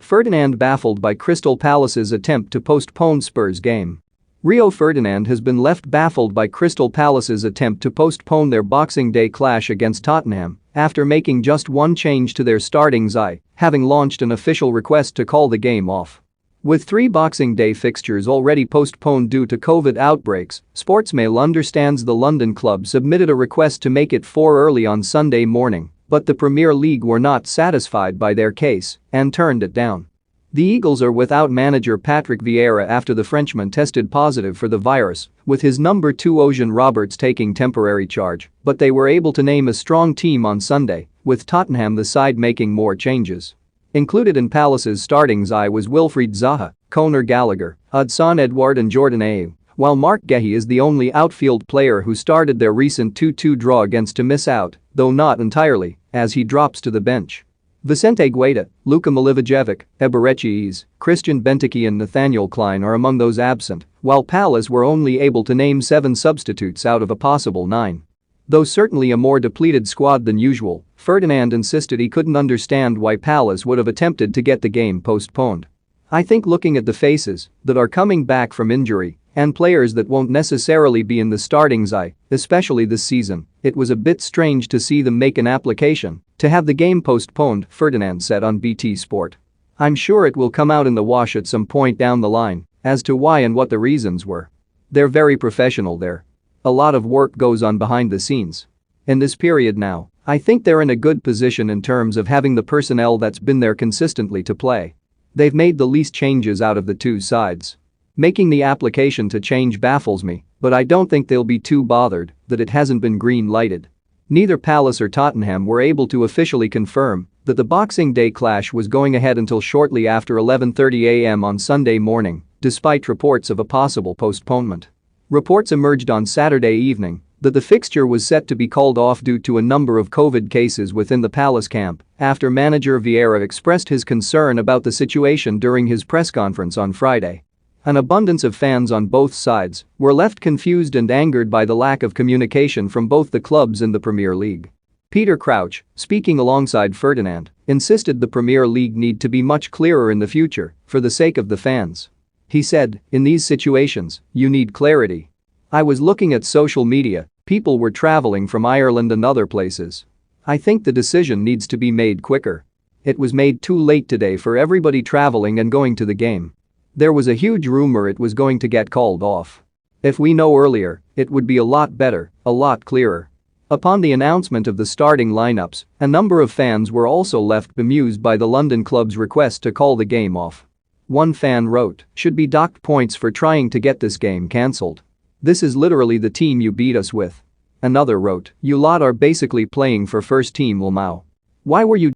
Ferdinand baffled by Crystal Palace's attempt to postpone Spurs game. Rio Ferdinand has been left baffled by Crystal Palace's attempt to postpone their Boxing Day clash against Tottenham after making just one change to their starting side, having launched an official request to call the game off. With 3 Boxing Day fixtures already postponed due to COVID outbreaks, Sportsmail understands the London club submitted a request to make it 4 early on Sunday morning, but the Premier League were not satisfied by their case and turned it down. The Eagles are without manager Patrick Vieira after the Frenchman tested positive for the virus, with his number 2 Ocean Roberts taking temporary charge, but they were able to name a strong team on Sunday, with Tottenham the side making more changes. Included in Palace's starting side was Wilfried Zaha, Conor Gallagher, Hudson Edouard and Jordan Ayew, while Mark Guehi is the only outfield player who started their recent 2-2 draw against to miss out, though not entirely, as he drops to the bench. Vicente Guaita, Luka Milivojevic, Eberechi Eze, Christian Benteke and Nathaniel Klein are among those absent, while Palace were only able to name 7 substitutes out of a possible 9. Though certainly a more depleted squad than usual, Ferdinand insisted he couldn't understand why Palace would have attempted to get the game postponed. "I think looking at the faces that are coming back from injury and players that won't necessarily be in the starting side, especially this season, it was a bit strange to see them make an application to have the game postponed," Ferdinand said on BT Sport. "I'm sure it will come out in the wash at some point down the line as to why and what the reasons were. They're very professional there. A lot of work goes on behind the scenes. In this period now, I think they're in a good position in terms of having the personnel that's been there consistently to play. They've made the least changes out of the 2 sides. Making the application to change baffles me, but I don't think they'll be too bothered that it hasn't been green-lighted." Neither Palace or Tottenham were able to officially confirm that the Boxing Day clash was going ahead until shortly after 11:30 a.m. on Sunday morning, despite reports of a possible postponement. Reports emerged on Saturday evening that the fixture was set to be called off due to a number of COVID cases within the Palace camp after manager Vieira expressed his concern about the situation during his press conference on Friday. An abundance of fans on both sides were left confused and angered by the lack of communication from both the clubs in the Premier League. Peter Crouch, speaking alongside Ferdinand, insisted the Premier League need to be much clearer in the future for the sake of the fans. He said, "In these situations, you need clarity. I was looking at social media, people were traveling from Ireland and other places. I think the decision needs to be made quicker. It was made too late today for everybody traveling and going to the game. There was a huge rumor it was going to get called off. If we know earlier, it would be a lot better, a lot clearer." Upon the announcement of the starting lineups, a number of fans were also left bemused by the London club's request to call the game off. One fan wrote, "Should be docked points for trying to get this game cancelled. This is literally the team you beat us with." Another wrote, "You lot are basically playing for first team Wilmau. Why were you